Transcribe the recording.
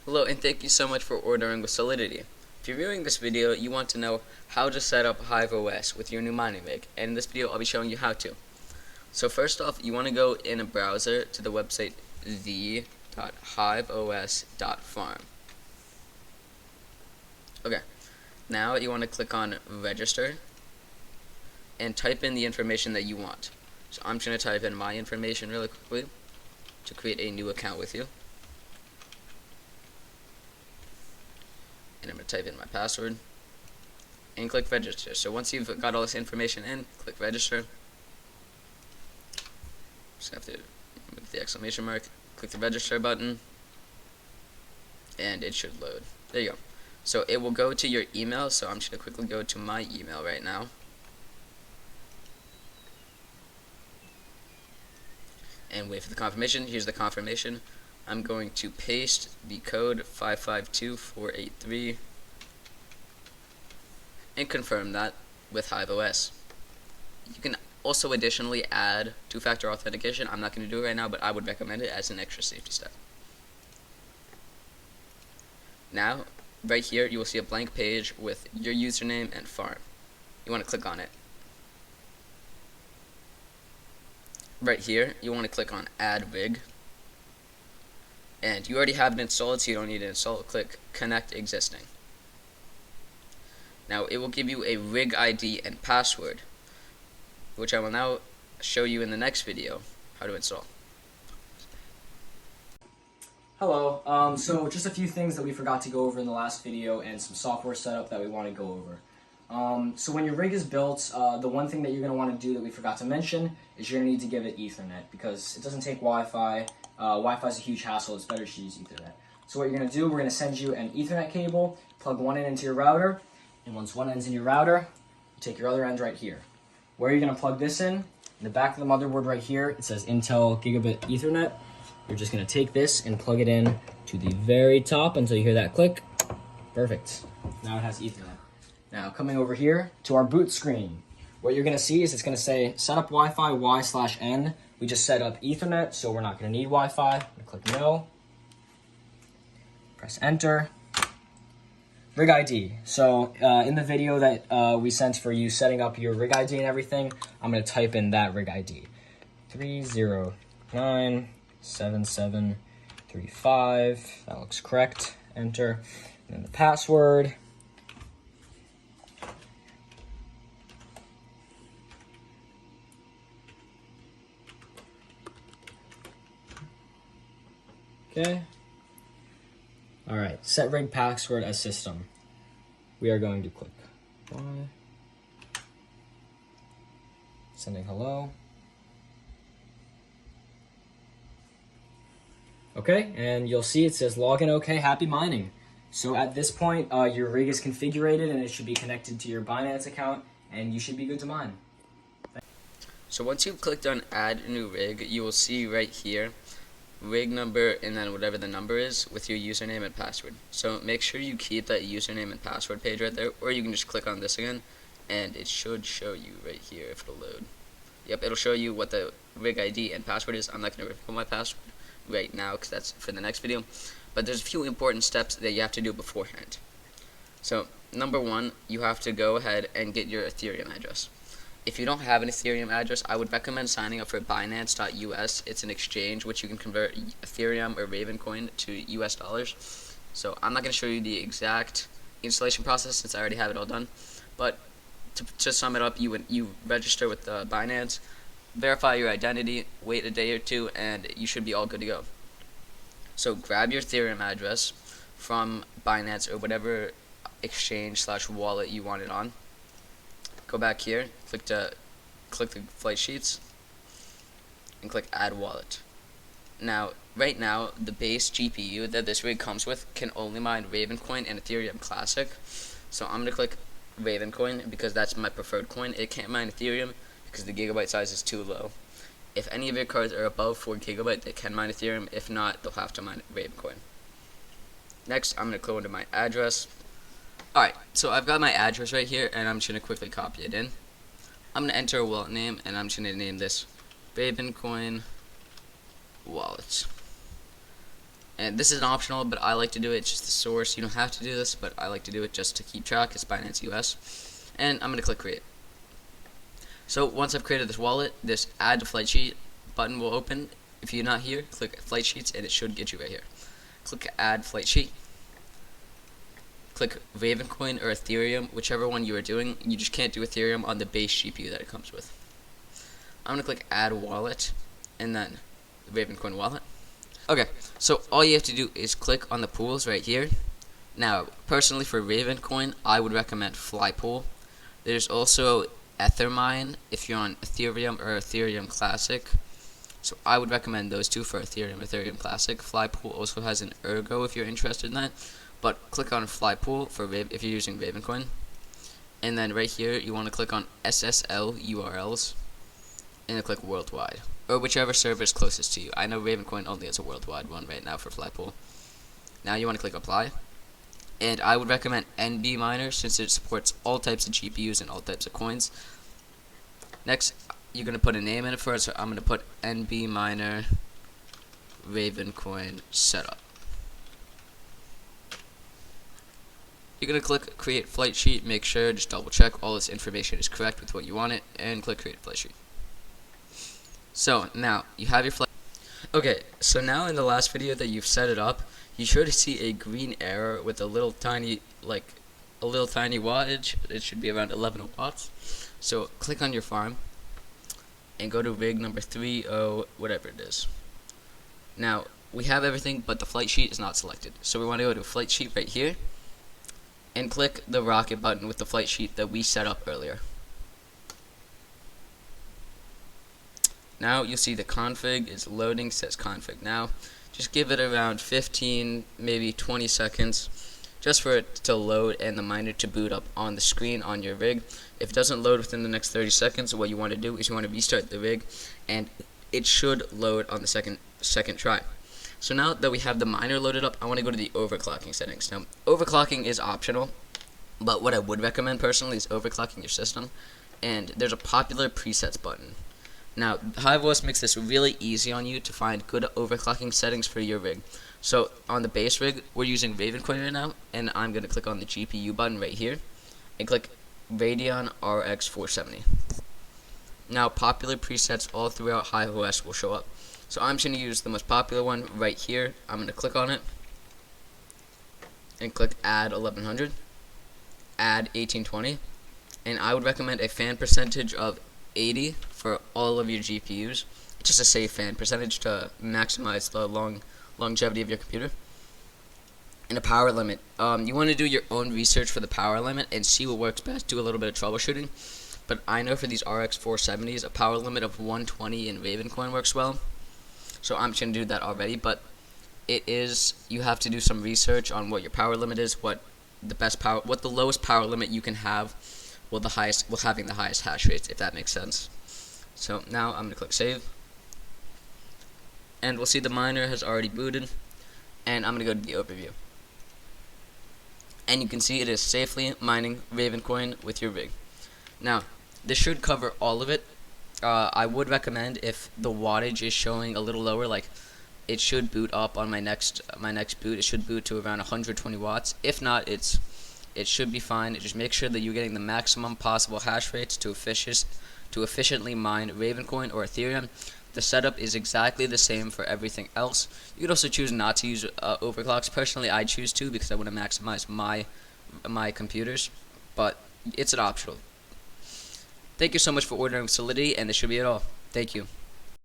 Hello and thank you so much for ordering with Solidity. If you're viewing this video, you want to know how to set up Hive OS with your new mining rig, and in this video I'll be showing you how to. So first off, you want to go in a browser to the website the.hiveos.farm. Okay, now you want to click on register and type in the information that you want. So I'm just going to type in my information really quickly to create a new account with you. And I'm going to type in my password and click register. So once you've got all this information in, click register. Just have to move the exclamation mark, click the register button, and it should load. There you go. So it will go to your email, so I'm just going to quickly go to my email right now. And wait for the confirmation. Here's the confirmation. I'm going to paste the code 552483 and confirm that with Hive OS. You can also additionally add two-factor authentication. I'm not going to do it right now, but I would recommend it as an extra safety step. Now, right here, you will see a blank page with your username and farm. You want to click on it. Right here, you want to click on Add Rig. And you already have it installed, so you don't need to install it. Click Connect Existing. Now, it will give you a rig ID and password, which I will now show you in the next video how to install. Hello, so just a few things that we forgot to go over in the last video and some software setup that we want to go over. So when your rig is built, the one thing that you're going to want to do that we forgot to mention is you're going to need to give it Ethernet because it doesn't take Wi-Fi. Wi-Fi is a huge hassle. It's better to use Ethernet. So what you're going to do, we're going to send you an Ethernet cable, plug one end into your router, and once one end's in your router, you take your other end right here. Where you're going to plug this in the back of the motherboard right here, it says Intel Gigabit Ethernet. You're just going to take this and plug it in to the very top until you hear that click. Perfect. Now it has Ethernet. Now coming over here to our boot screen, what you're going to see is it's going to say set up Wi-Fi Y/N. We just set up Ethernet, so we're not going to need Wi-Fi. Click no. Press enter. Rig ID. So in the video that we sent for you setting up your rig ID and everything, I'm going to type in that rig ID. 3097735. That looks correct. Enter. And then the password. Okay. Alright, set rig password as system. We are going to click Y. Sending hello. Okay, and you'll see it says login okay, happy mining. So at this point, your rig is configured and it should be connected to your Binance account and you should be good to mine. So once you've clicked on Add New Rig, you will see right here rig number and then whatever the number is with your username and password. So make sure you keep that username and password page right there, or you can just click on this again and it should show you right here if it'll load. Yep, it'll show you what the rig ID and password is. I'm not going to reveal my password right now because that's for the next video, but there's a few important steps that you have to do beforehand. So number one, you have to go ahead and get your Ethereum address. If you don't have an Ethereum address, I would recommend signing up for Binance.us. It's an exchange which you can convert Ethereum or Ravencoin to US dollars. So I'm not going to show you the exact installation process since I already have it all done. But to sum it up, you register with Binance, verify your identity, wait a day or two, and you should be all good to go. So grab your Ethereum address from Binance or whatever exchange/wallet you want it on. Go back here, click the flight sheets, and click Add Wallet. Now, right now, the base GPU that this rig comes with can only mine Ravencoin and Ethereum Classic. So I'm gonna click Ravencoin because that's my preferred coin. It can't mine Ethereum because the gigabyte size is too low. If any of your cards are above 4 GB, they can mine Ethereum. If not, they'll have to mine Ravencoin. Next, I'm gonna go into my address. Alright, so I've got my address right here, and I'm just going to quickly copy it in. I'm going to enter a wallet name, and I'm just going to name this Ravencoin Wallet. And this is an optional, but I like to do it. It's just the source. You don't have to do this, but I like to do it just to keep track. It's Binance US. And I'm going to click create. So once I've created this wallet, this add to flight sheet button will open. If you're not here, click flight sheets and it should get you right here. Click add flight sheet. Click Ravencoin or Ethereum, whichever one you are doing. You just can't do Ethereum on the base GPU that it comes with. I'm going to click add wallet and then Ravencoin wallet. Okay, so all you have to do is click on the pools right here. Now, personally for Ravencoin, I would recommend Flypool. There's also Ethermine if you're on Ethereum or Ethereum Classic. So I would recommend those two for Ethereum, Ethereum Classic. Flypool also has an Ergo if you're interested in that. But click on Flypool for if you're using Ravencoin. And then right here, you want to click on SSL URLs and then click worldwide, or whichever server is closest to you. I know Ravencoin only has a worldwide one right now for Flypool. Now you want to click apply, and I would recommend NB Miner since it supports all types of GPUs and all types of coins. Next, you're going to put a name in it first, so I'm going to put NB Miner Ravencoin Setup. You're going to click create flight sheet, make sure, just double check all this information is correct with what you want it, and click create flight sheet. So now you have your flight. Okay, so now in the last video that you've set it up, you should see a green arrow with a little tiny wattage. It should be around 11 watts. So click on your farm and go to rig number 30 whatever it is. Now we have everything, but the flight sheet is not selected. So we want to go to flight sheet right here and click the rocket button with the flight sheet that we set up earlier. Now you'll see the config is loading, says config now. Just give it around 15, maybe 20 seconds just for it to load and the miner to boot up on the screen on your rig. If it doesn't load within the next 30 seconds, what you want to do is you want to restart the rig and it should load on the second try. So now that we have the miner loaded up, I want to go to the overclocking settings. Now, overclocking is optional, but what I would recommend personally is overclocking your system, and there's a popular presets button. Now, HiveOS makes this really easy on you to find good overclocking settings for your rig. So, on the base rig, we're using Ravencoin right now, and I'm going to click on the GPU button right here, and click Radeon RX 470. Now, popular presets all throughout HiveOS will show up. So I'm just going to use the most popular one right here. I'm going to click on it and click add 1100, add 1820, and I would recommend a fan percentage of 80 for all of your GPUs. Just a safe fan percentage to maximize the longevity of your computer. And a power limit. You want to do your own research for the power limit and see what works best. Do a little bit of troubleshooting. But I know for these RX 470s, a power limit of 120 in Ravencoin works well. So I'm just going to do that already, but you have to do some research on what your power limit is, what the lowest power limit you can have while having the highest hash rates, if that makes sense. So now I'm going to click save, and we'll see the miner has already booted, and I'm going to go to the overview. And you can see it is safely mining Ravencoin with your rig. Now, this should cover all of it. I would recommend if the wattage is showing a little lower, like it should boot up on my next boot. It should boot to around 120 watts. If not, it should be fine. Just make sure that you're getting the maximum possible hash rates to efficiently mine Ravencoin or Ethereum. The setup is exactly the same for everything else. You could also choose not to use overclocks. Personally, I choose to because I want to maximize my computers, but it's an optional. Thank you so much for ordering Solidity, and this should be it all. Thank you.